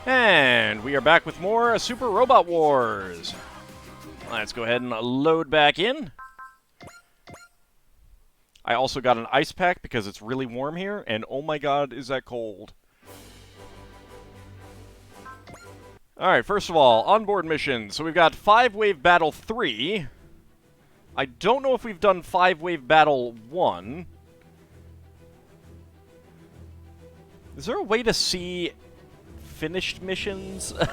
And we are back with more Super Robot Wars. Let's go ahead and load back in. I also got an ice pack because it's really warm here, and oh my god, is that cold. Alright, first of all, onboard missions. So we've got 5-Wave Battle 3. I don't know if we've done 5-Wave Battle 1. Is there a way to see finished missions? I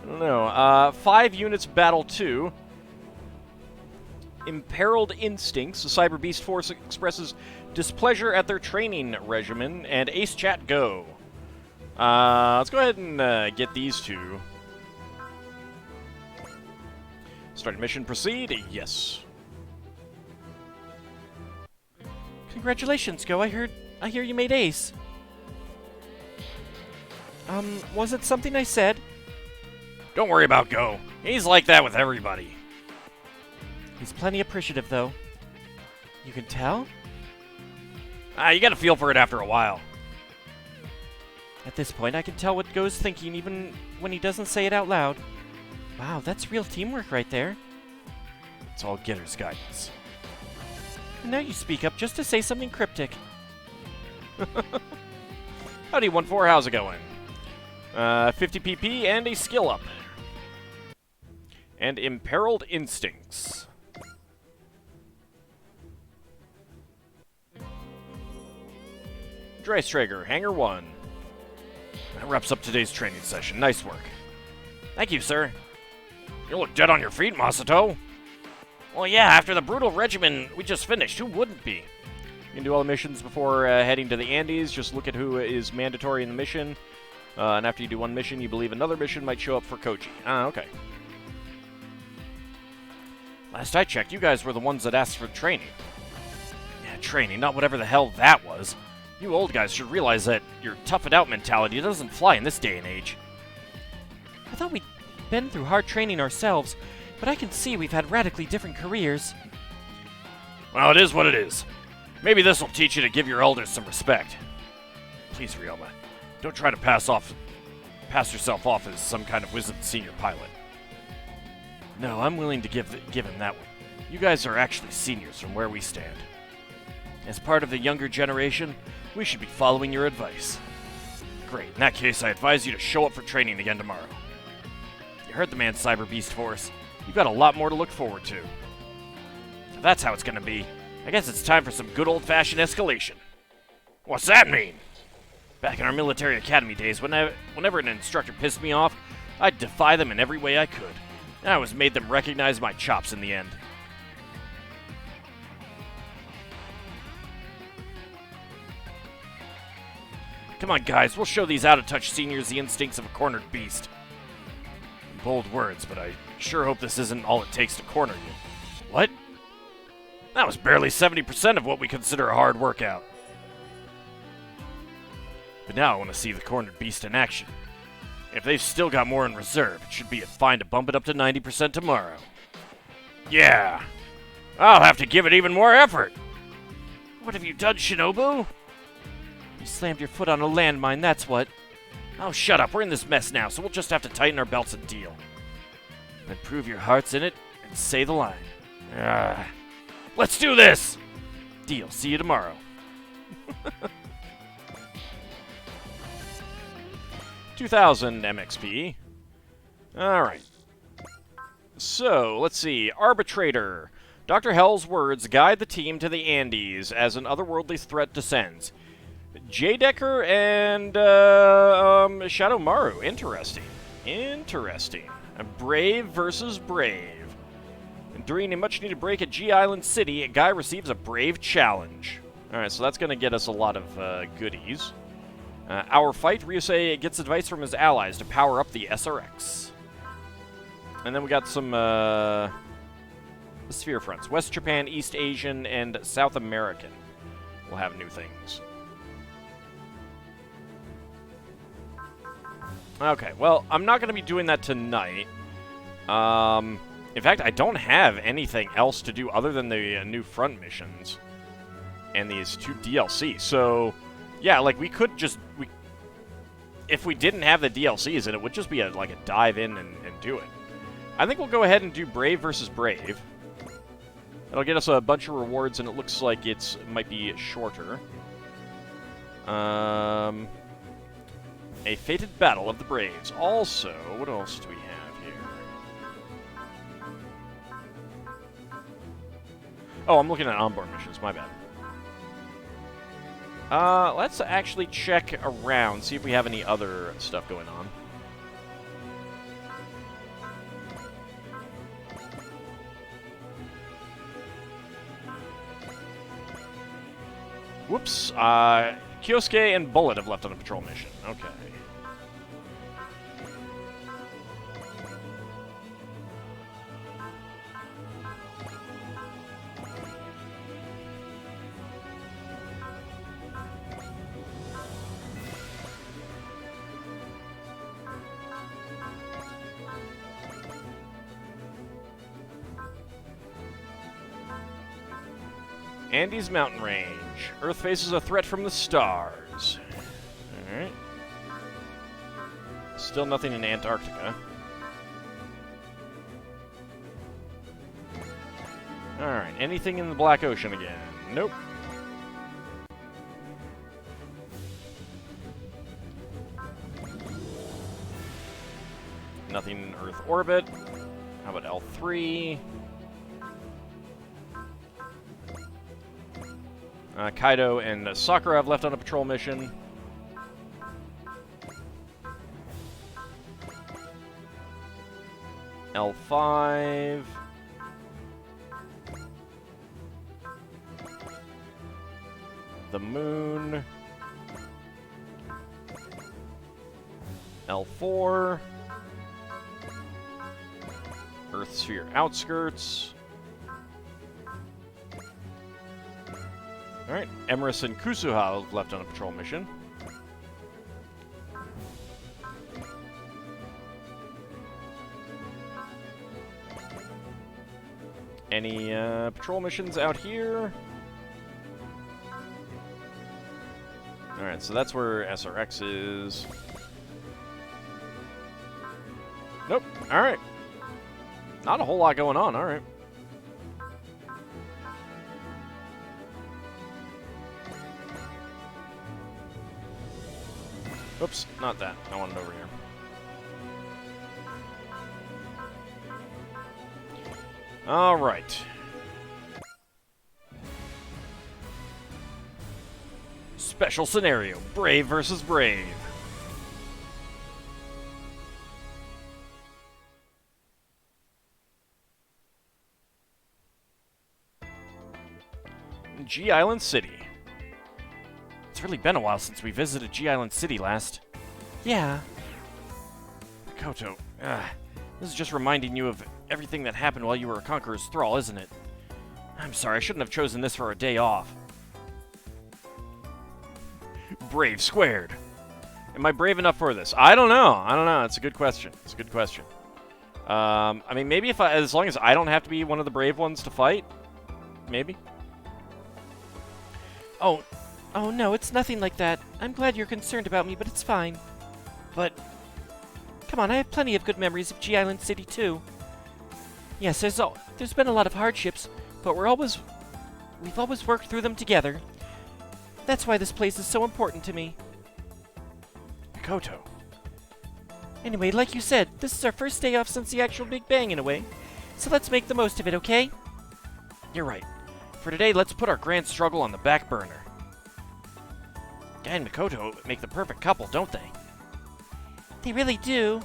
don't know. 5 units Battle 2. Imperiled Instincts. The Cyber Beast Force expresses displeasure at their training regimen. And Ace Chat Go. Let's go ahead and get these two. Start mission, proceed. Yes. Congratulations, Go. I hear you made Ace. Was it something I said? Don't worry about Go. He's like that with everybody. He's plenty appreciative, though. You can tell? You get a feel for it after a while. At this point, I can tell what Go's thinking even when he doesn't say it out loud. Wow, that's real teamwork right there. It's all Getter's guidance. And now you speak up just to say something cryptic. Howdy, 1-4, how's it going? 50 PP and a skill up. And Imperiled Instincts. Dreistrager, Hangar 1. That wraps up today's training session. Nice work. Thank you, sir. You look dead on your feet, Masato. Well, yeah, after the brutal regimen we just finished, who wouldn't be? You can do all the missions before heading to the Andes. Just look at who is mandatory in the mission. And after you do one mission, you believe another mission might show up for Koji. Ah, okay. Last I checked, you guys were the ones that asked for training. Yeah, training, not whatever the hell that was. You old guys should realize that your tough-it-out mentality doesn't fly in this day and age. I thought we'd been through hard training ourselves, but I can see we've had radically different careers. Well, it is what it is. Maybe this will teach you to give your elders some respect. Please, Ryoma, don't try to pass yourself off as some kind of wizened senior pilot. No, I'm willing to give him that one. You guys are actually seniors from where we stand. As part of the younger generation, we should be following your advice. Great. In that case, I advise you to show up for training again tomorrow. You heard the man, Cyber Beast Force. You've got a lot more to look forward to. If that's how it's gonna be, I guess it's time for some good old-fashioned escalation. What's that mean? Back in our military academy days, whenever an instructor pissed me off, I'd defy them in every way I could. And I always made them recognize my chops in the end. Come on, guys, we'll show these out-of-touch seniors the instincts of a cornered beast. Bold words, but I sure hope this isn't all it takes to corner you. What? That was barely 70% of what we consider a hard workout. But now I want to see the cornered beast in action. If they've still got more in reserve, it should be fine to bump it up to 90% tomorrow. Yeah. I'll have to give it even more effort. What have you done, Shinobu? You slammed your foot on a landmine, that's what. Oh, shut up. We're in this mess now, so we'll just have to tighten our belts and deal. Then prove your heart's in it and say the line. Let's do this! Deal. See you tomorrow. 2,000 MXP. Alright. So, let's see. Arbitrator. Dr. Hell's words guide the team to the Andes as an otherworldly threat descends. J-Decker and Shadow Maru. Interesting. Interesting. Brave versus Brave. And during a much-needed break at G Island City, a guy receives a brave challenge. Alright, so that's going to get us a lot of goodies. Our fight, Ryusei gets advice from his allies to power up the SRX. And then we got some sphere fronts. West Japan, East Asian, and South American will have new things. Okay, well, I'm not going to be doing that tonight. In fact, I don't have anything else to do other than the new front missions and these 2 DLC. So, yeah, like, we could just... if we didn't have the DLCs, it would just be like a dive in and do it. I think we'll go ahead and do Brave versus Brave. It'll get us a bunch of rewards, and it looks like it might be shorter. A Fated Battle of the Braves. Also, what else do we have here? Oh, I'm looking at onboard missions, my bad. Let's actually check around, see if we have any other stuff going on. Whoops, Kyosuke and Bullet have left on a patrol mission. Okay. Andes Mountain Range. Earth faces a threat from the stars. Alright. Still nothing in Antarctica. Alright, anything in the Black Ocean again? Nope. Nothing in Earth orbit. How about L3? Kaido and Sakura have left on a patrol mission. L5. The moon. L4. Earth sphere outskirts. Alright, Emerus and Kusuha have left on a patrol mission. Any patrol missions out here? Alright, so that's where SRX is. Nope, alright. Not a whole lot going on, alright. Oops, not that. I want it over here. All right. Special scenario, Brave versus Brave. G Island City. It's really been a while since we visited G Island City last. Yeah. Koto, this is just reminding you of everything that happened while you were a Conqueror's thrall, isn't it? I'm sorry, I shouldn't have chosen this for a day off. Brave squared. Am I brave enough for this? I don't know. It's a good question. I mean, maybe as long as I don't have to be one of the brave ones to fight, maybe. Oh no, it's nothing like that. I'm glad you're concerned about me, but it's fine. But come on, I have plenty of good memories of G Island City too. Yes, there's been a lot of hardships, but we've always worked through them together. That's why this place is so important to me. Koto. Anyway, like you said, this is our first day off since the actual Big Bang in a way. So let's make the most of it, okay? You're right. For today, let's put our grand struggle on the back burner. Guy and Mikoto make the perfect couple, don't they? They really do.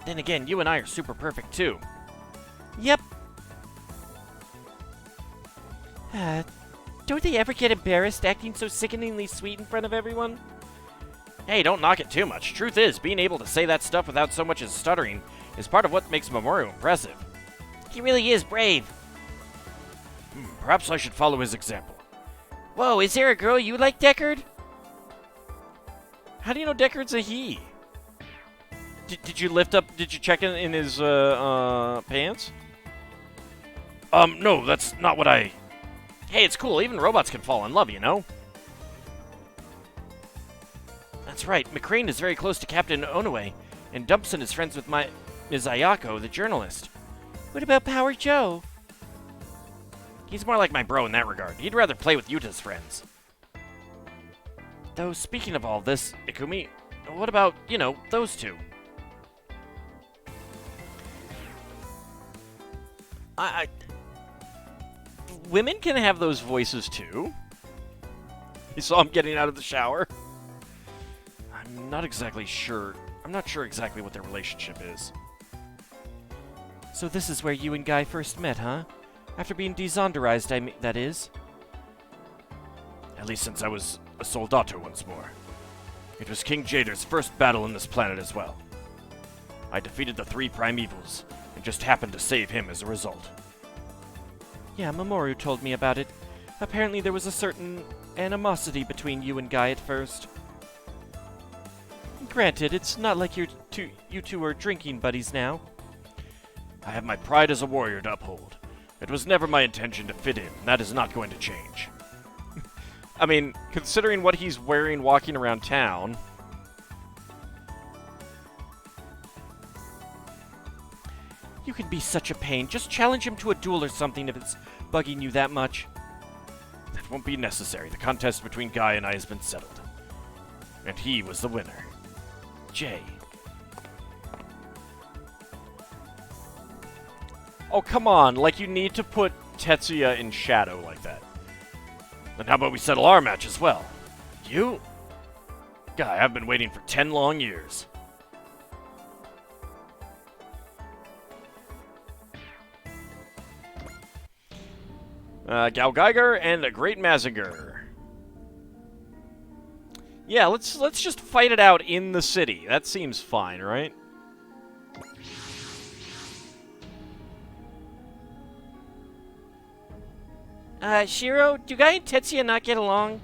Then again, you and I are super perfect too. Yep. Don't they ever get embarrassed acting so sickeningly sweet in front of everyone? Hey, don't knock it too much. Truth is, being able to say that stuff without so much as stuttering is part of what makes Mamoru impressive. He really is brave. Perhaps I should follow his example. Whoa, is there a girl you like, Deckard? How do you know Deckard's a he? Did you check in his pants? No, that's not what I... Hey, it's cool. Even robots can fall in love, you know? That's right. McCrane is very close to Captain Onoe, and Dumpson is friends with Ms. Ayako, the journalist. What about Power Joe? He's more like my bro in that regard. He'd rather play with Yuta's friends. Though, speaking of all this, Ikumi, what about, those two? Women can have those voices too. You saw him getting out of the shower? I'm not exactly sure. I'm not sure exactly what their relationship is. So this is where you and Guy first met, huh? After being desonderized, that is? At least since I was a soldato once more. It was King Jader's first battle in this planet as well. I defeated the 3 primevals, and just happened to save him as a result. Yeah, Mamoru told me about it. Apparently there was a certain animosity between you and Guy at first. Granted, it's not like you two are drinking buddies now. I have my pride as a warrior to uphold. It was never my intention to fit in. That is not going to change. I mean, considering what he's wearing walking around town... You can be such a pain. Just challenge him to a duel or something if it's bugging you that much. That won't be necessary. The contest between Guy and I has been settled. And he was the winner. Jay. Oh, come on. Like, you need to put Tetsuya in shadow like that. Then how about we settle our match as well? You? Guy, I've been waiting for 10 long years. Gal Geiger and a Great Mazinger. Yeah, let's just fight it out in the city. That seems fine, right? Shiro, do Guy and Tetsuya not get along?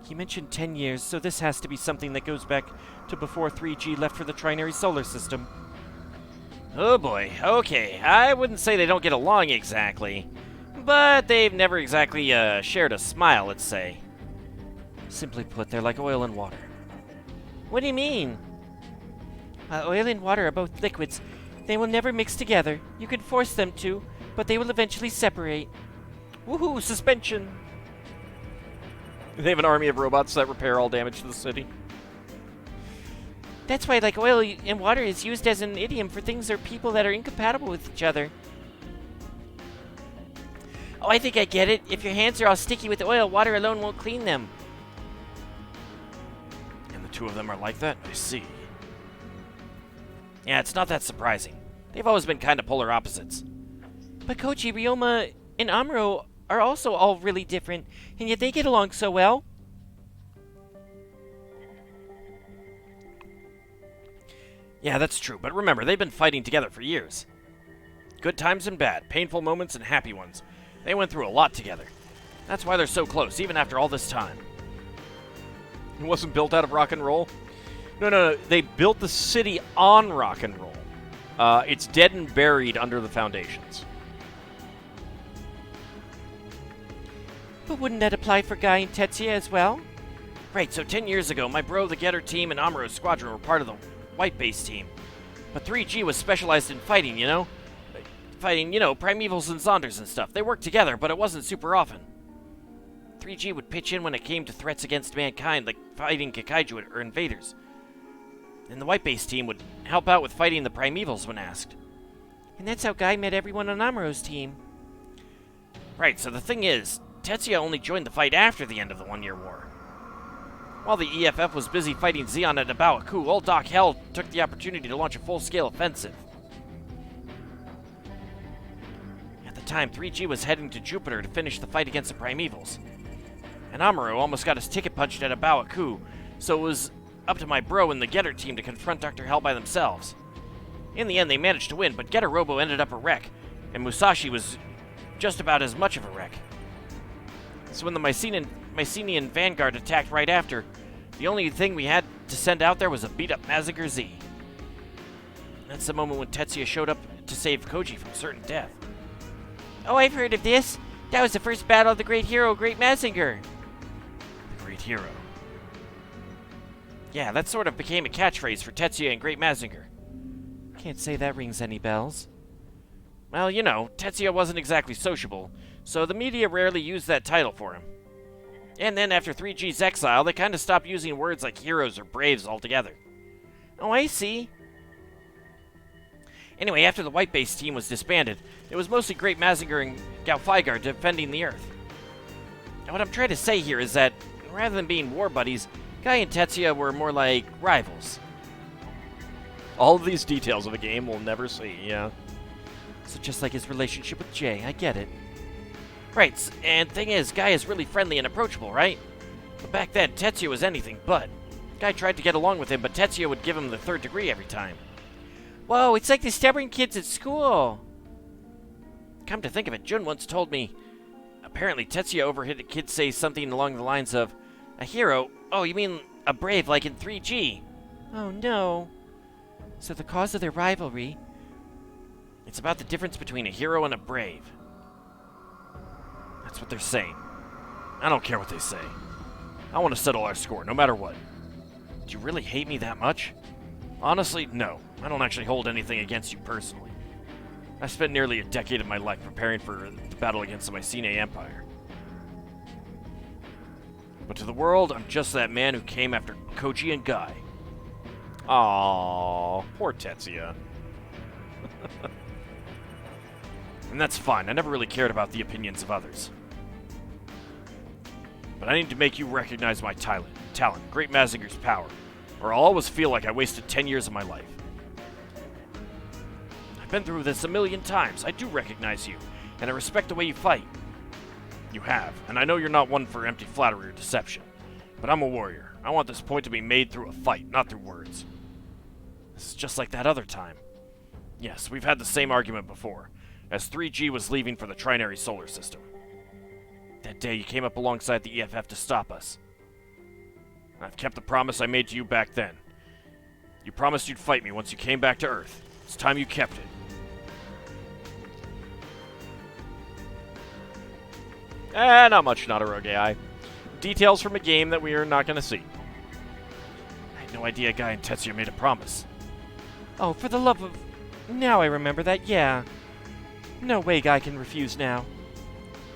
He mentioned 10 years, so this has to be something that goes back to before 3G left for the Trinary Solar System. Oh boy, okay. I wouldn't say they don't get along exactly, but they've never exactly shared a smile, let's say. Simply put, they're like oil and water. What do you mean? Oil and water are both liquids. They will never mix together. You can force them to, but they will eventually separate. Woohoo, suspension! They have an army of robots that repair all damage to the city. That's why, like, oil and water is used as an idiom for things or people that are incompatible with each other. Oh, I think I get it. If your hands are all sticky with oil, water alone won't clean them. And the two of them are like that? I see. Yeah, it's not that surprising. They've always been kind of polar opposites. But Koji, Ryoma, and Amuro are also all really different, and yet they get along so well. Yeah, that's true, but remember, they've been fighting together for years. Good times and bad, painful moments and happy ones. They went through a lot together. That's why they're so close, even after all this time. It wasn't built out of rock and roll? No. They built the city on rock and roll. It's dead and buried under the foundations. But wouldn't that apply for Guy and Tetsuya as well? Right, so 10 years ago, my bro, the Getter team, and Amuro's squadron were part of the White Base team. But 3G was specialized in fighting, you know? Fighting, primevals and Zonders and stuff. They worked together, but it wasn't super often. 3G would pitch in when it came to threats against mankind, like fighting Kakaiju or invaders. And the White Base team would help out with fighting the primevals when asked. And that's how Guy met everyone on Amuro's team. Right, so the thing is, Tetsuya only joined the fight after the end of the 1-year war. While the EFF was busy fighting Zeon at Abawaku, old Doc Hell took the opportunity to launch a full-scale offensive. At the time, 3G was heading to Jupiter to finish the fight against the primevals. And Amuro almost got his ticket punched at Abawaku, so it was up to my bro and the Getter team to confront Dr. Hell by themselves. In the end, they managed to win, but Getter Robo ended up a wreck, and Musashi was just about as much of a wreck. So when the Mycenian Vanguard attacked right after, the only thing we had to send out there was a beat-up Mazinger Z. That's the moment when Tetsuya showed up to save Koji from certain death. Oh, I've heard of this. That was the first battle of the great hero, Great Mazinger. The great hero. Yeah, that sort of became a catchphrase for Tetsuya and Great Mazinger. Can't say that rings any bells. Well, you know, Tetsuya wasn't exactly sociable, so the media rarely used that title for him. And then after 3G's exile, they kind of stopped using words like heroes or braves altogether. Oh, I see. Anyway, after the White Base team was disbanded, it was mostly Great Mazinger and Galfeigar defending the Earth. And what I'm trying to say here is that, rather than being war buddies, Guy and Tetsuya were more like rivals. All of these details of a game we'll never see, yeah. So just like his relationship with Jay, I get it. Right, and thing is, Guy is really friendly and approachable, right? But back then, Tetsuya was anything but. Guy tried to get along with him, but Tetsuya would give him the third degree every time. Whoa, it's like the stubborn kids at school. Come to think of it, Jun once told me, apparently Tetsuya overheard a kid say something along the lines of, a hero? Oh, you mean a brave like in 3G? Oh no. So the cause of their rivalry? It's about the difference between a hero and a brave. That's what they're saying. I don't care what they say. I want to settle our score, no matter what. Do you really hate me that much? Honestly, no. I don't actually hold anything against you personally. I spent nearly a decade of my life preparing for the battle against the Mycenae Empire. But to the world, I'm just that man who came after Koji and Guy. Aww, poor Tetsuya. And that's fine. I never really cared about the opinions of others. But I need to make you recognize my talent, Great Mazinger's power, or I'll always feel like I wasted 10 years of my life. I've been through this a million times. I do recognize you, and I respect the way you fight. You have, and I know you're not one for empty flattery or deception. But I'm a warrior. I want this point to be made through a fight, not through words. This is just like that other time. Yes, we've had the same argument before, as 3G was leaving for the Trinary Solar System. That day you came up alongside the EFF to stop us. I've kept the promise I made to you back then. You promised you'd fight me once you came back to Earth. It's time you kept it. Not much, Naruto AI. Details from a game that we are not going to see. I had no idea Guy and Tetsuya made a promise. Oh, for the love of... Now I remember that, yeah. No way Guy can refuse now.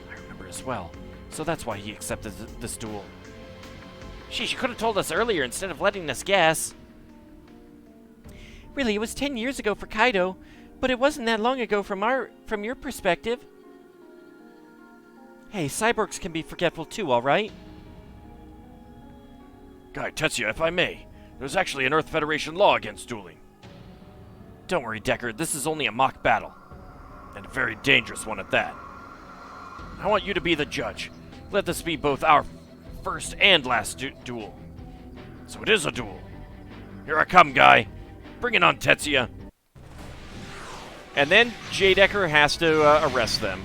I remember as well. So that's why he accepted this duel. Sheesh, you could have told us earlier instead of letting us guess. Really, it was 10 years ago for Kaido, but it wasn't that long ago from your perspective. Hey, cyborgs can be forgetful too, alright? Guy, Tetsuya, if I may, there's actually an Earth Federation law against dueling. Don't worry, Deckard, this is only a mock battle. And a very dangerous one at that. I want you to be the judge. Let this be both our first and last duel. So it is a duel. Here I come, Guy. Bring it on, Tetsuya. And then J. Decker has to arrest them.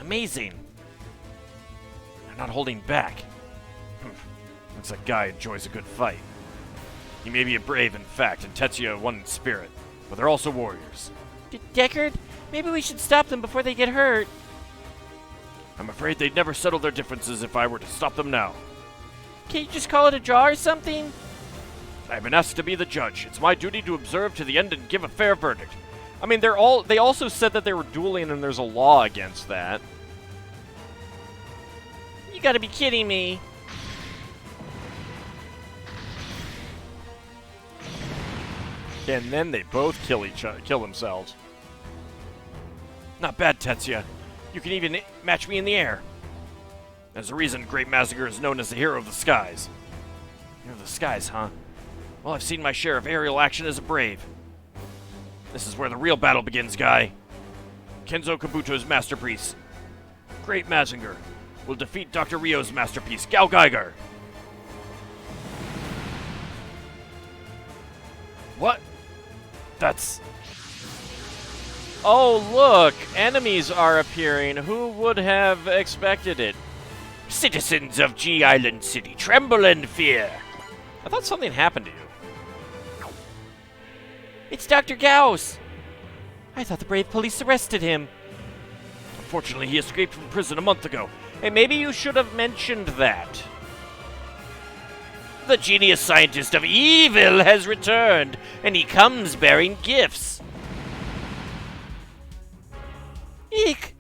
Amazing. They're not holding back. Looks like Guy enjoys a good fight. He may be a brave in fact, and Tetsuya one in spirit, but they're also warriors. Deckard, maybe we should stop them before they get hurt. I'm afraid they'd never settle their differences if I were to stop them now. Can't you just call it a draw or something? I've been asked to be the judge. It's my duty to observe to the end and give a fair verdict. I mean, they also said that they were dueling and there's a law against that. You gotta be kidding me. And then they both kill themselves. Not bad, Tetsuya. You can even match me in the air. There's a reason Great Mazinger is known as the hero of the skies. Hero of the skies, huh? Well, I've seen my share of aerial action as a brave. This is where the real battle begins, Guy. Kenzo Kabuto's masterpiece, Great Mazinger, will defeat Dr. Rio's masterpiece, Gal Geiger. What? That's... Oh, look! Enemies are appearing. Who would have expected it? Citizens of G Island City, tremble in fear. I thought something happened to you. It's Dr. Gauss. I thought the brave police arrested him. Unfortunately, he escaped from prison a month ago. Hey, maybe you should have mentioned that. The genius scientist of evil has returned, and he comes bearing gifts. Eek!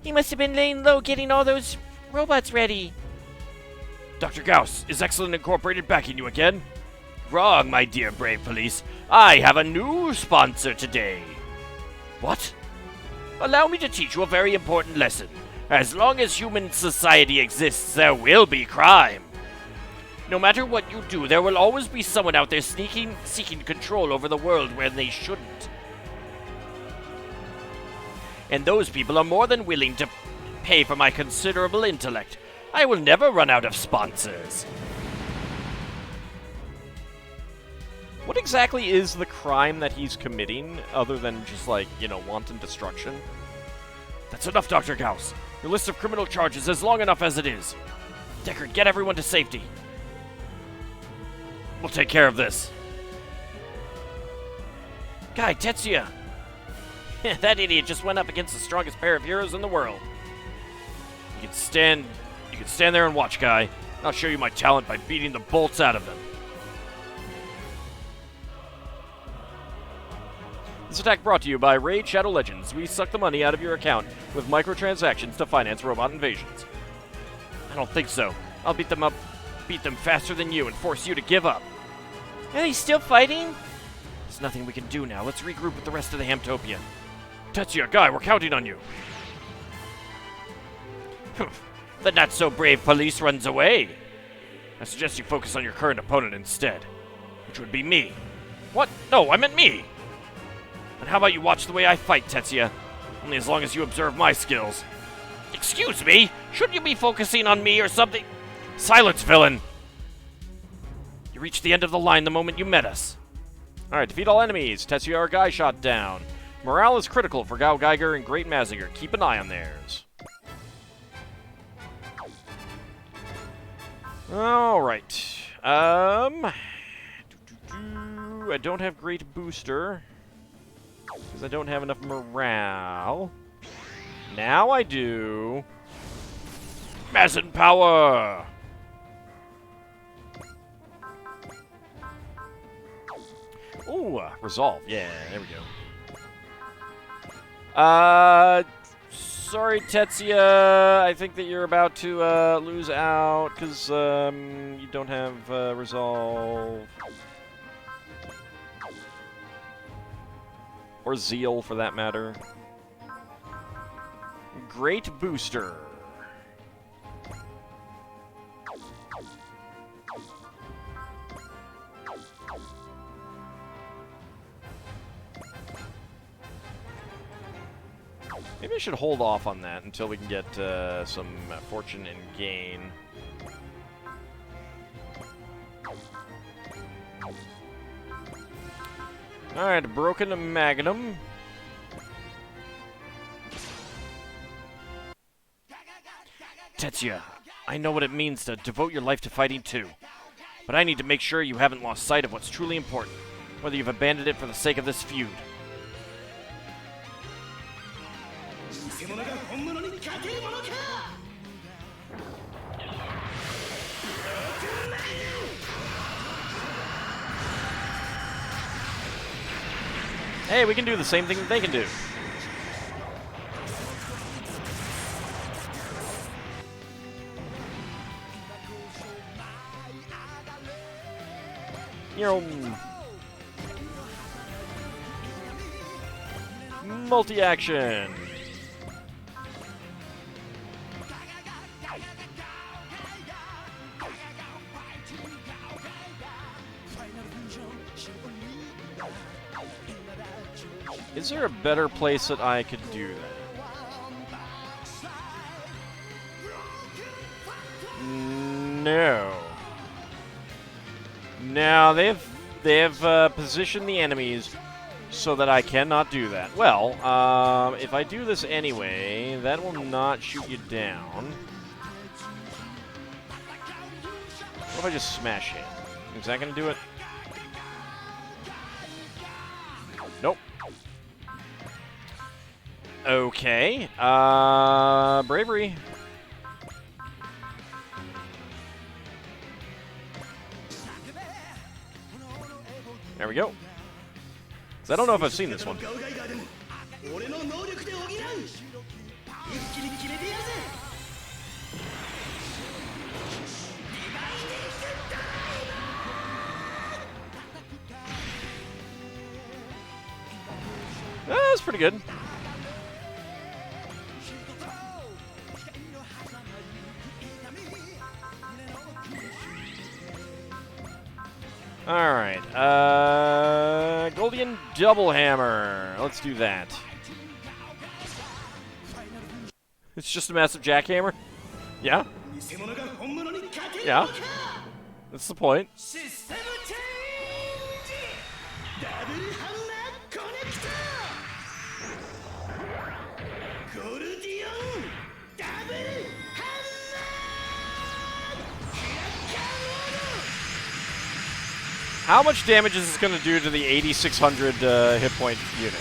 He must have been laying low getting all those robots ready. Dr. Gauss, is Excellent Incorporated backing you again? Wrong, my dear brave police. I have a new sponsor today. What? Allow me to teach you a very important lesson. As long as human society exists, there will be crime. No matter what you do, there will always be someone out there seeking control over the world when they shouldn't. And those people are more than willing to pay for my considerable intellect. I will never run out of sponsors. What exactly is the crime that he's committing, other than just, like, you know, wanton destruction? That's enough, Dr. Gauss. Your list of criminal charges is long enough as it is. Deckard, get everyone to safety. We'll take care of this. Guy, Tetsuya. That idiot just went up against the strongest pair of heroes in the world. You can stand there and watch, Guy. I'll show you my talent by beating the bolts out of them. This attack brought to you by Raid Shadow Legends. We suck the money out of your account with microtransactions to finance robot invasions. I don't think so. I'll beat them faster than you and force you to give up. Are they still fighting? There's nothing we can do now. Let's regroup with the rest of the Hamtopia. Tetsuya, Guy, we're counting on you. The not-so-brave police runs away. I suggest you focus on your current opponent instead, which would be me. What? No, I meant me. And how about you watch the way I fight, Tetsuya? Only as long as you observe my skills. Excuse me? Shouldn't you be focusing on me or something? Silence, villain! You reached the end of the line the moment you met us. Alright, defeat all enemies. Tetsuya or Guy shot down. Morale is critical for Gao Geiger and Great Mazinger. Keep an eye on theirs. Alright. I don't have Great Booster. Because I don't have enough morale. Now I do. Mazin power! Ooh, resolve. Yeah, there we go. Sorry, Tetsuya. I think that you're about to lose out because you don't have resolve. Or zeal, for that matter. Great Booster. Maybe I should hold off on that until we can get some fortune and gain. Alright, broken magnum. Tetsuya, I know what it means to devote your life to fighting too. But I need to make sure you haven't lost sight of what's truly important, whether you've abandoned it for the sake of this feud. Hey, we can do the same thing that they can do. Multi-action. Is there a better place that I could do that? No. Now they've positioned the enemies so that I cannot do that. Well, if I do this anyway, that will not shoot you down. What if I just smash him? Is that going to do it? Nope. Okay. Bravery. There we go. 'Cause I don't know if I've seen this one. That's pretty good. Alright, Goldian Double Hammer. Let's do that. It's just a massive jackhammer? Yeah? Yeah. That's the point. How much damage is this going to do to the 8,600 hit point unit?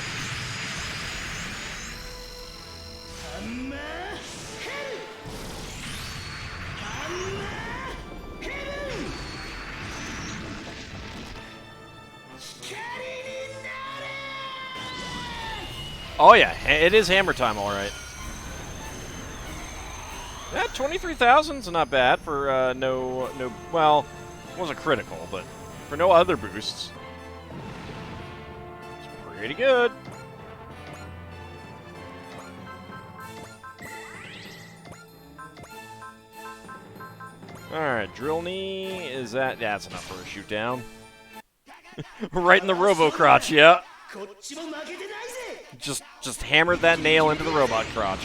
Oh yeah, it is hammer time, all right. Yeah, 23,000's not bad for no. Well, it wasn't critical, but for no other boosts, it's pretty good. All right, drill knee. Is that? Yeah, that's enough for a shoot down. Right in the robo crotch, yeah. Just hammered that nail into the robot crotch.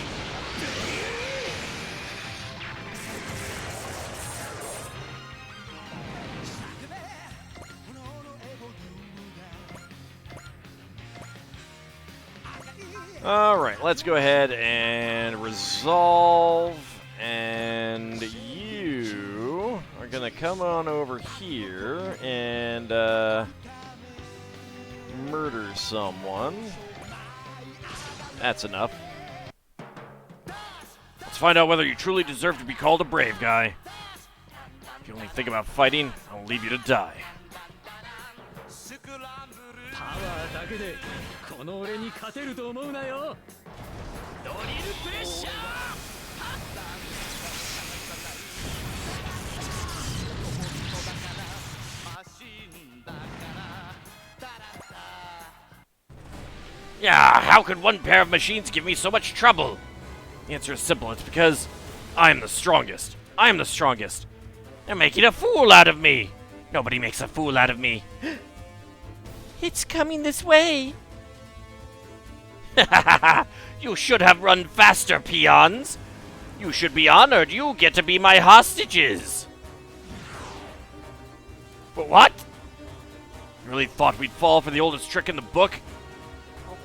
All right, let's go ahead and resolve, and you are gonna come on over here and murder someone. That's enough. Let's find out whether you truly deserve to be called a brave guy. If you only think about fighting, I'll leave you to die. Yeah, how could one pair of machines give me so much trouble? The answer is simple. It's because I'm the strongest. I'm the strongest. They're making a fool out of me. Nobody makes a fool out of me. It's coming this way. You should have run faster, peons. You should be honored. You get to be my hostages. But what? You really thought we'd fall for the oldest trick in the book?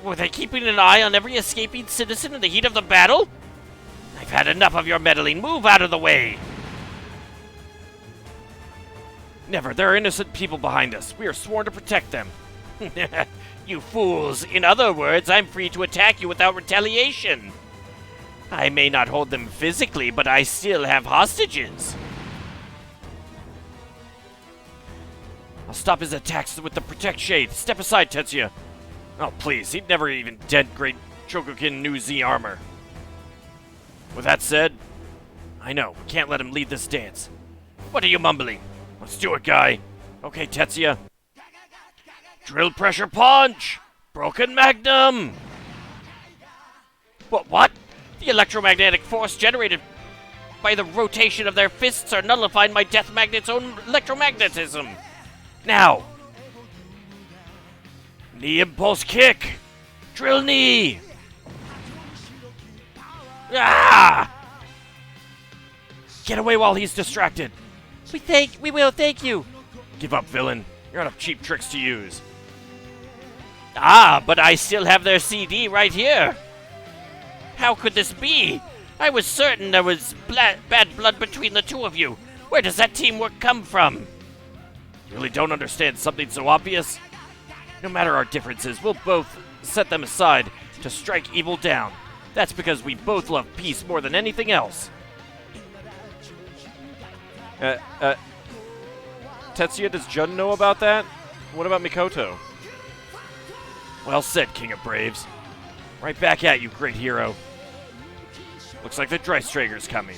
Were they keeping an eye on every escaping citizen in the heat of the battle? I've had enough of your meddling. Move out of the way. Never. There are innocent people behind us. We are sworn to protect them. You fools. In other words, I'm free to attack you without retaliation. I may not hold them physically, but I still have hostages. I'll stop his attacks with the Protect Shade. Step aside, Tetsuya. Oh, please. He'd never even dent Great Chogokin New Z armor. With that said, I know. We can't let him lead this dance. What are you mumbling? Let's do it, guy. Okay, Tetsuya. Drill pressure punch! Broken Magnum! What? The electromagnetic force generated by the rotation of their fists are nullifying my Death Magnet's own electromagnetism. Now! Knee impulse kick! Drill knee! Ah! Get away while he's distracted. We will, thank you. Give up, villain. You're out of cheap tricks to use. Ah, but I still have their CD right here. How could this be? I was certain there was bad blood between the two of you. Where does that teamwork come from? You really don't understand something so obvious? No matter our differences, we'll both set them aside to strike evil down. That's because we both love peace more than anything else. Tetsuya, does Jun know about that? What about Mikoto? Well said, King of Braves. Right back at you, great hero. Looks like the Dreistrager's coming.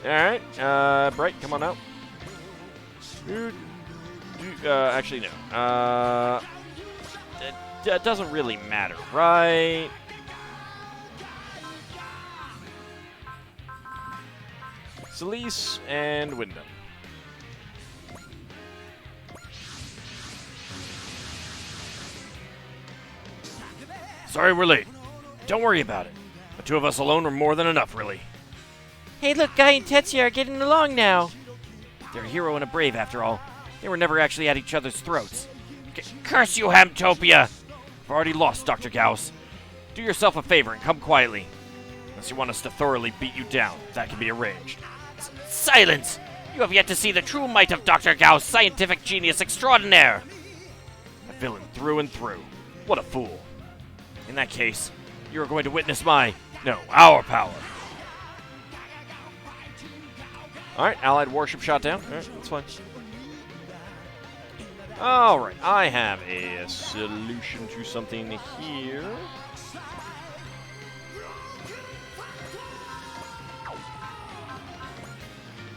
Alright, Bright, come on out. Actually, no. It doesn't really matter, right? Celise and Wyndham. Sorry we're late. Don't worry about it. The two of us alone are more than enough, really. Hey, look, Guy and Tetsuya are getting along now. They're a hero and a brave, after all. They were never actually at each other's throats. Curse you, Hamtopia! I've already lost, Dr. Gauss. Do yourself a favor and come quietly. Unless you want us to thoroughly beat you down, that can be arranged. Silence! You have yet to see the true might of Dr. Gauss, scientific genius extraordinaire! A villain through and through. What a fool. In that case, you are going to witness our power. Alright, Allied warship shot down. Alright, that's fine. Alright, I have a solution to something here.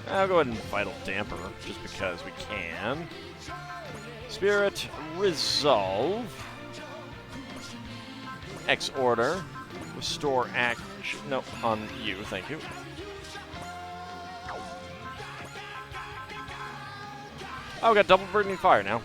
I'll go ahead and Vital Damper, just because we can. Spirit Resolve. X Order. Restore action. No, on you, thank you. Oh, we got double burning fire now.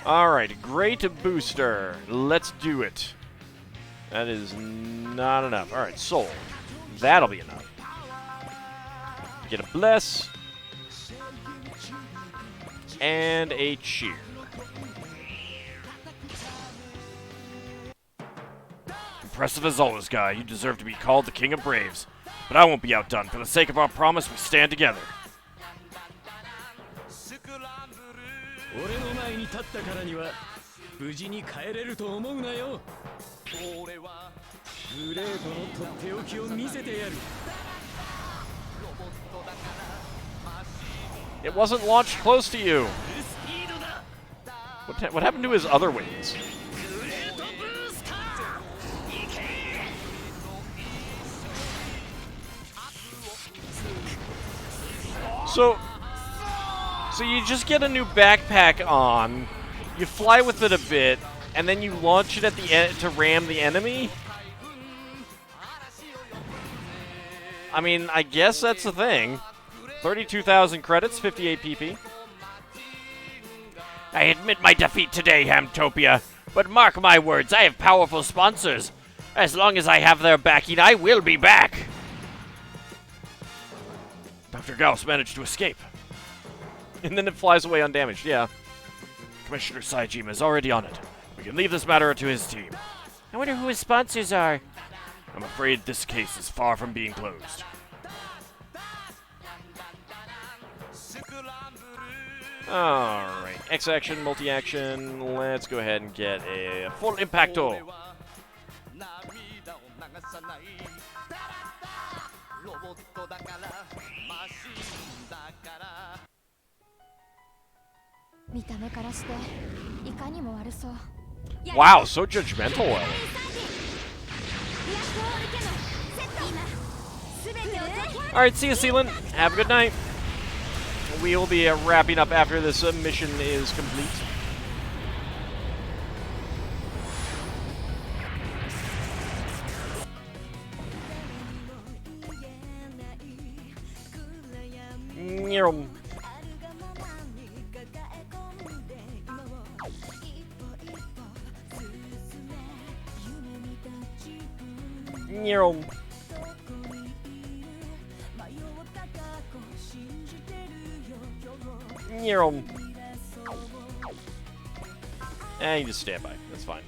Alright, great booster. Let's do it. That is not enough. Alright, soul. That'll be enough. Get a bless. And a cheer. Impressive as always, Guy. You deserve to be called the King of Braves. But I won't be outdone. For the sake of our promise, we stand together. It wasn't launched close to you. What happened to his other wings? So you just get a new backpack on, you fly with it a bit, and then you launch it at the end to ram the enemy? I mean, I guess that's the thing. 32,000 credits, 58 PP. I admit my defeat today, Hamtopia. But mark my words, I have powerful sponsors. As long as I have their backing, I will be back. Dr. Gauss managed to escape. And then it flies away undamaged, yeah. Commissioner Saejima is already on it. We can leave this matter to his team. I wonder who his sponsors are. I'm afraid this case is far from being closed. Alright, X-Action, Multi-Action. Let's go ahead and get a full Impacto. Wow, so judgmental. Alright, see you, Sealand. Have a good night. We will be wrapping up after this mission is complete. Nyrum. Nyrum. Nyrum. You just stand by. That's fine.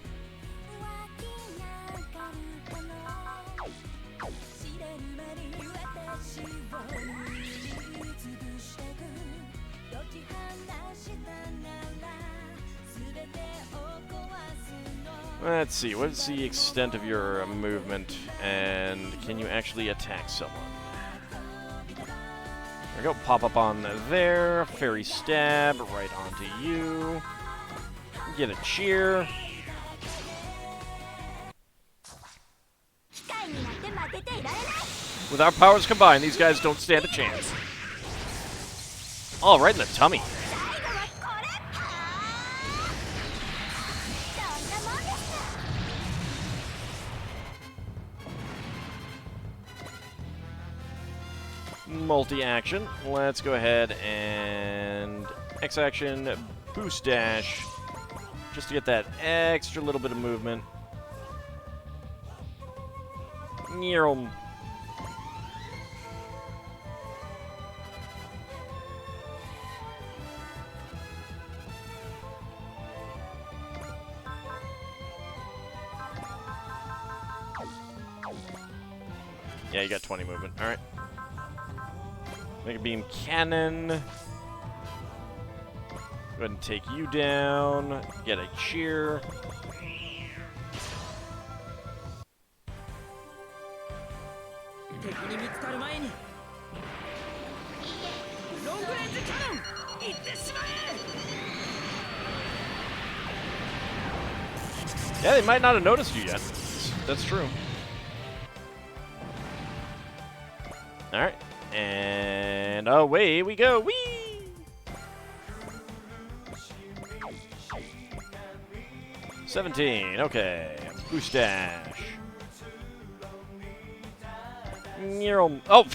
Let's see, what's the extent of your movement, and can you actually attack someone? There we go, pop up on there, fairy stab, right onto you. Get a cheer. With our powers combined, these guys don't stand a chance. Oh, right in the tummy. Multi-action. Let's go ahead and X-action, boost dash, just to get that extra little bit of movement. Nyerm. Yeah, you got 20 movement. All right. Make a beam cannon. Go ahead and take you down. Get a cheer. Yeah, they might not have noticed you yet. That's true. Alright. And away we go. Whee! $17. Okay. Boost dash. Oh,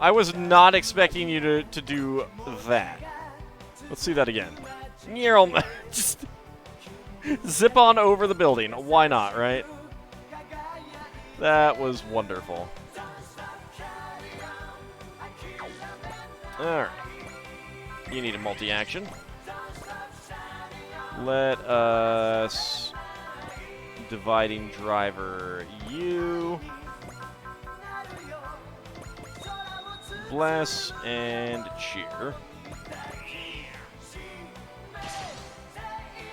I was not expecting you to do that. Let's see that again. Just zip on over the building. Why not, right? That was wonderful. Alright. You need a multi-action. Let us... Dividing driver you. Bless and cheer.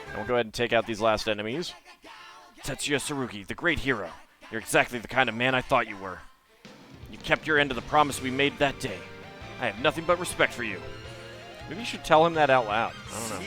And we'll go ahead and take out these last enemies. Tetsuya Tsurugi, the great hero. You're exactly the kind of man I thought you were. You kept your end of the promise we made that day. I have nothing but respect for you. Maybe you should tell him that out loud. I don't know.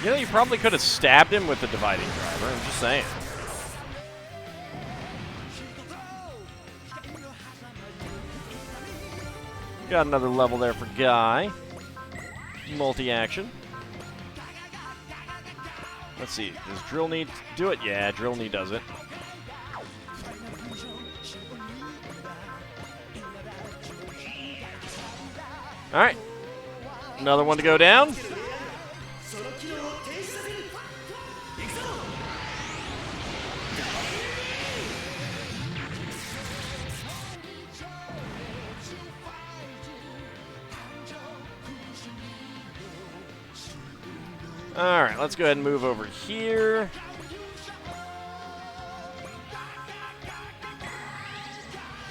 You know, you probably could have stabbed him with the dividing driver. I'm just saying. Got another level there for Guy. Multi-action. Let's see. Does Drill Knee do it? Yeah, Drill Knee does it. Alright. Another one to go down. Alright, let's go ahead and move over here.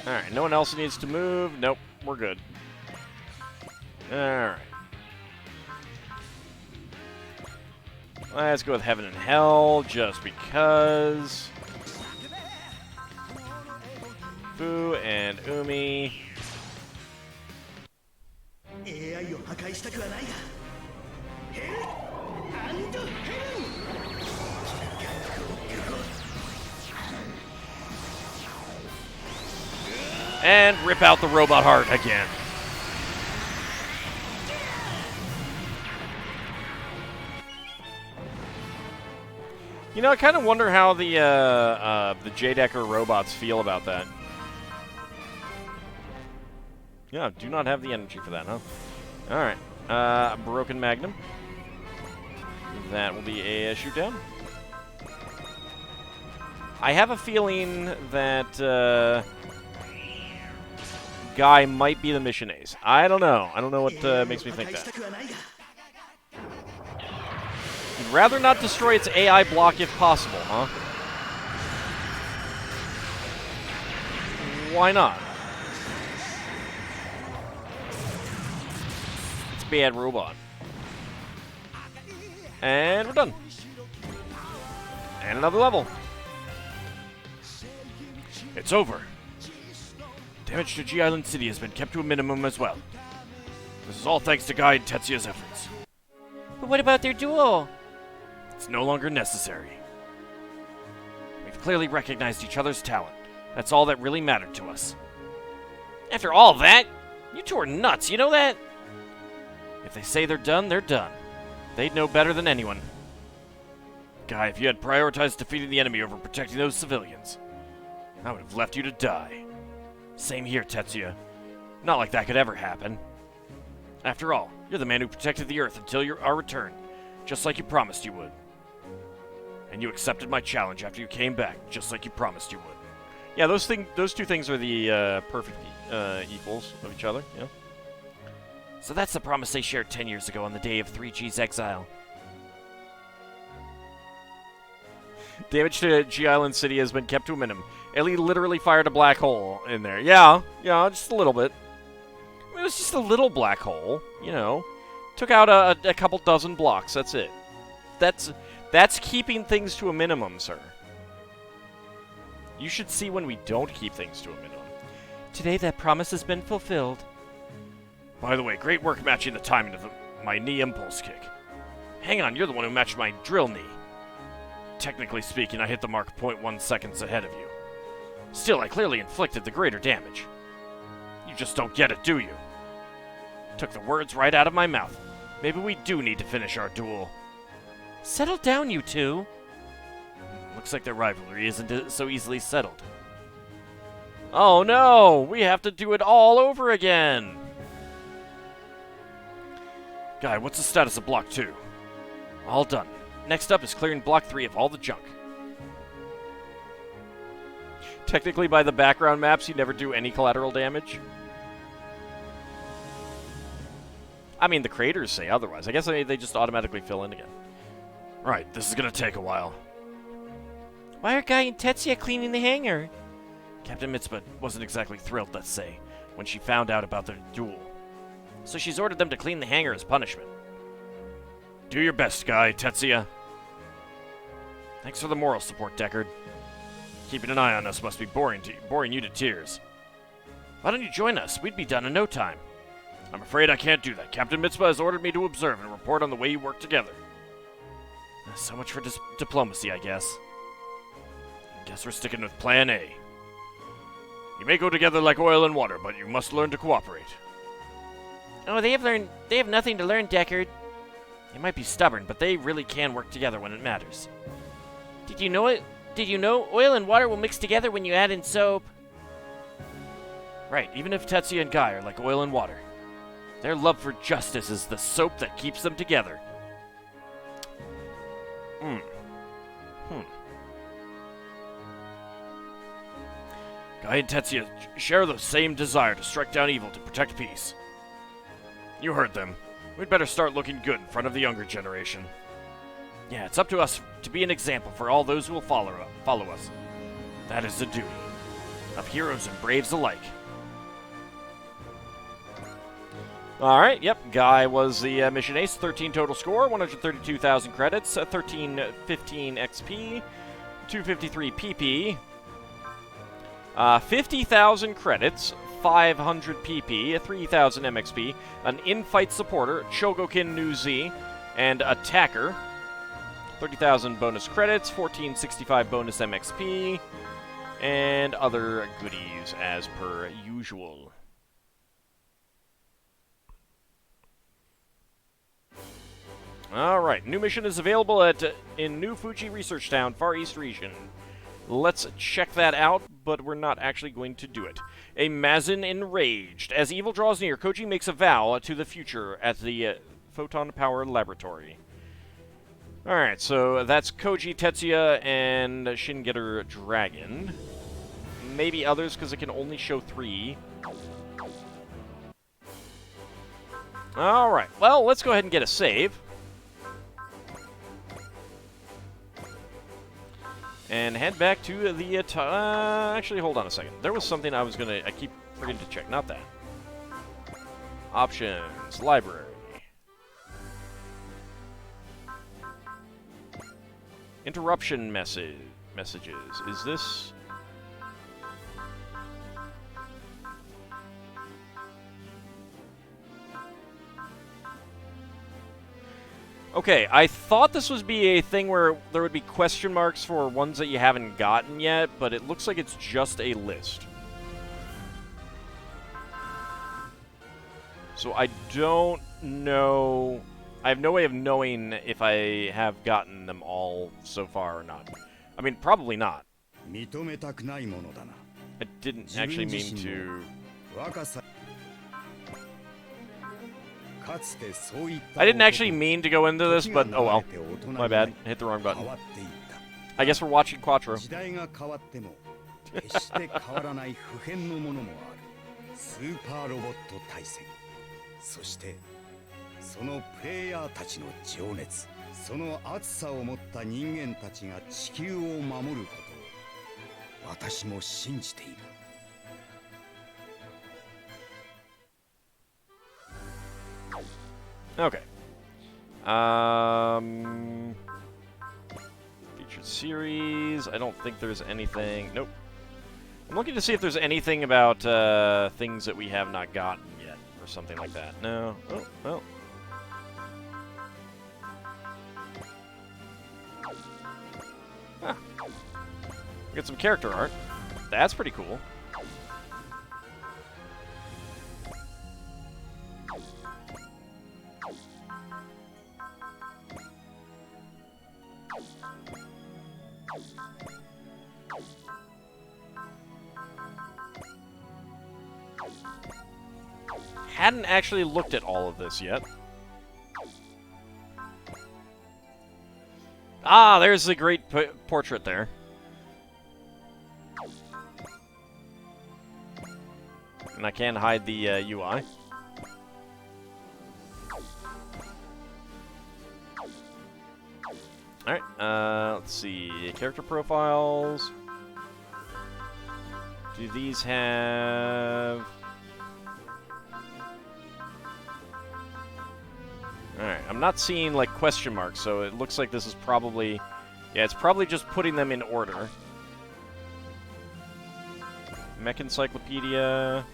Alright, no one else needs to move. Nope, we're good. Alright. Let's go with Heaven and Hell, just because. Fu and Umi. And rip out the robot heart again. You know, I kind of wonder how the J-Decker robots feel about that. Yeah, do not have the energy for that, huh? Alright. Broken Magnum. That will be a shoot down. I have a feeling that Guy might be the mission ace. I don't know. I don't know what makes me think that. You'd rather not destroy its AI block if possible, huh? Why not? It's a bad robot. And we're done. And another level. It's over. Damage to G Island City has been kept to a minimum as well. This is all thanks to Guy and Tetsuya's efforts. But what about their duel? It's no longer necessary. We've clearly recognized each other's talent. That's all that really mattered to us. After all that, you two are nuts, you know that? If they say they're done, they're done. They'd know better than anyone. Guy, if you had prioritized defeating the enemy over protecting those civilians, I would have left you to die. Same here, Tetsuya. Not like that could ever happen. After all, you're the man who protected the Earth until our return, just like you promised you would. And you accepted my challenge after you came back, just like you promised you would. Yeah, those two things are the perfect equals of each other, yeah. So that's the promise they shared 10 years ago on the day of 3G's exile. Damage to G Island City has been kept to a minimum. Ellie literally fired a black hole in there. Yeah, just a little bit. I mean, it was just a little black hole, you know. Took out a couple dozen blocks, that's it. That's keeping things to a minimum, sir. You should see when we don't keep things to a minimum. Today that promise has been fulfilled. By the way, great work matching the timing of my knee impulse kick. Hang on, you're the one who matched my drill knee. Technically speaking, I hit the mark 0.1 seconds ahead of you. Still, I clearly inflicted the greater damage. You just don't get it, do you? Took the words right out of my mouth. Maybe we do need to finish our duel. Settle down, you two. Looks like their rivalry isn't so easily settled. Oh no! We have to do it all over again! Guy, what's the status of Block 2? All done. Next up is clearing Block 3 of all the junk. Technically, by the background maps, you never do any collateral damage. I mean, the creators say otherwise. I guess they just automatically fill in again. Right, this is gonna take a while. Why are Guy and Tetsuya cleaning the hangar? Captain Mitsuba wasn't exactly thrilled, let's say, when she found out about their duel. So she's ordered them to clean the hangar as punishment. Do your best, Guy, Tetsuya. Thanks for the moral support, Deckard. Keeping an eye on us must be boring you to tears. Why don't you join us? We'd be done in no time. I'm afraid I can't do that. Captain Mitsuba has ordered me to observe and report on the way you work together. So much for diplomacy, I guess. Guess we're sticking with Plan A. You may go together like oil and water, but you must learn to cooperate. Oh, they have nothing to learn, Deckard. They might be stubborn, but they really can work together when it matters. Did you know it? Did you know oil and water will mix together when you add in soap? Right, even if Tetsuya and Guy are like oil and water, their love for justice is the soap that keeps them together. Guy and Tetsuya share the same desire to strike down evil to protect peace. You heard them. We'd better start looking good in front of the younger generation. Yeah, it's up to us to be an example for all those who will follow us. That is the duty of heroes and braves alike. Alright, yep, Guy was the mission ace. 13 total score, 132,000 credits, 1315 XP, 253 PP, 50,000 credits, 500 PP, 3,000 MXP, an in-fight supporter, Chogokin New Z, and attacker. 30,000 bonus credits, 1465 bonus MXP, and other goodies as per usual. Alright, new mission is available in New Fuji Research Town, Far East region. Let's check that out, but we're not actually going to do it. A Mazin Enraged. As evil draws near, Koji makes a vow to the future at the Photon Power Laboratory. Alright, so that's Koji, Tetsuya, and Shingetter Dragon. Maybe others, because it can only show 3. Alright, well, let's go ahead and get a save. And head back to the... actually, hold on a second. There was something I was going to... I keep forgetting to check. Not that. Options. Library. Interruption messages. Is this... Okay, I thought this would be a thing where there would be question marks for ones that you haven't gotten yet, but it looks like it's just a list. So I don't know... I have no way of knowing if I have gotten them all so far or not. I mean, probably not. I didn't actually mean to... I didn't actually mean to go into this, but oh well. My bad. Hit the wrong button. I guess we're watching Quattro. そのプレイヤーたちの情熱、その熱さを持った人間たちが地球を守ることを私も信じている。Okay. Featured series. I don't think there's anything. Nope. I'm looking to see if there's anything about things that we have not gotten yet, or something like that. No. Oh, well. Huh. We got some character art. That's pretty cool. Hadn't actually looked at all of this yet. Ah, there's the great portrait there. And I can hide the UI. Alright, let's see. Character profiles. Do these have... Alright, I'm not seeing, like, question marks, so it looks like this is probably... Yeah, it's probably just putting them in order. Mech Encyclopedia...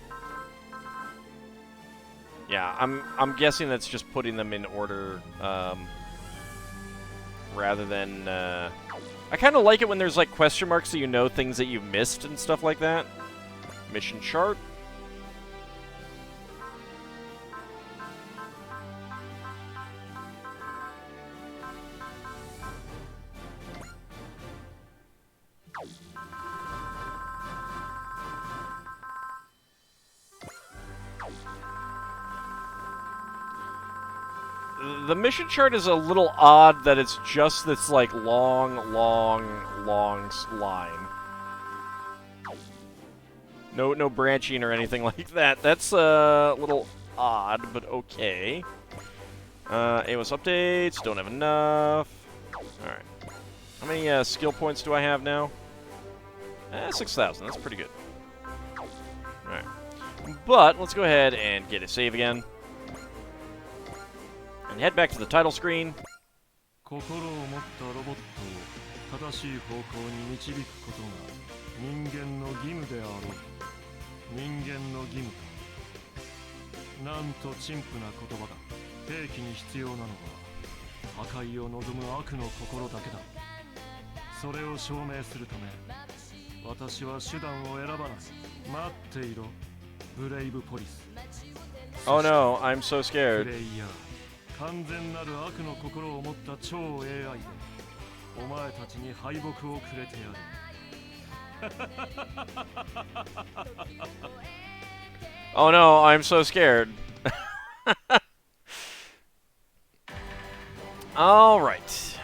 Yeah, I'm guessing that's just putting them in order, rather than, I kind of like it when there's, like, question marks so you know things that you've missed and stuff like that. Mission chart. The mission chart is a little odd that it's just this, like, long line. No branching or anything like that. That's a little odd, but okay. AOS updates, don't have enough. Alright. How many skill points do I have now? 6,000, that's pretty good. Alright. But, let's go ahead and get a save again. And head back to the title screen. 心を持ったロボットを正しい方向に導くことが人間の義務であろう。人間の義務か。なんと陳腐な言葉だ。兵器に必要なのは破壊を望む悪の心だけだ。それを証明するため私は手段を選ばない。待っていろ。ブレイブポリス。Oh no, I'm so scared. プレイヤー。完全なる悪の心を持った超 AI でお前たちに敗北をくれてやる。Oh no, I'm so scared. Alright.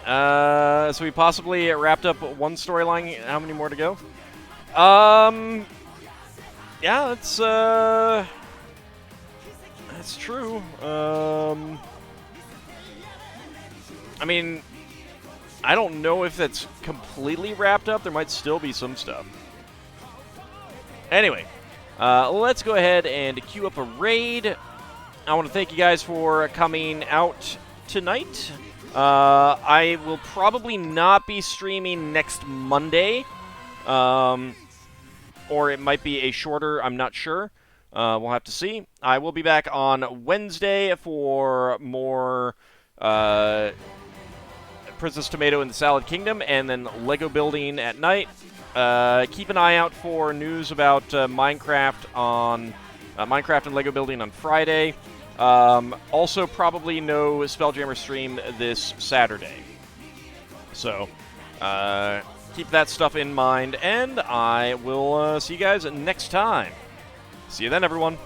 So we possibly wrapped up one storyline. How many more to go? Yeah, that's true. I mean, I don't know if that's completely wrapped up. There might still be some stuff. Anyway, let's go ahead and queue up a raid. I want to thank you guys for coming out tonight. I will probably not be streaming next Monday. Or it might be a shorter, I'm not sure. We'll have to see. I will be back on Wednesday for more Princess Tomato in the Salad Kingdom, and then Lego building at night. Keep an eye out for news about Minecraft and Lego building on Friday. Also, probably no Spelljammer stream this Saturday. So, keep that stuff in mind, and I will see you guys next time. See you then, everyone.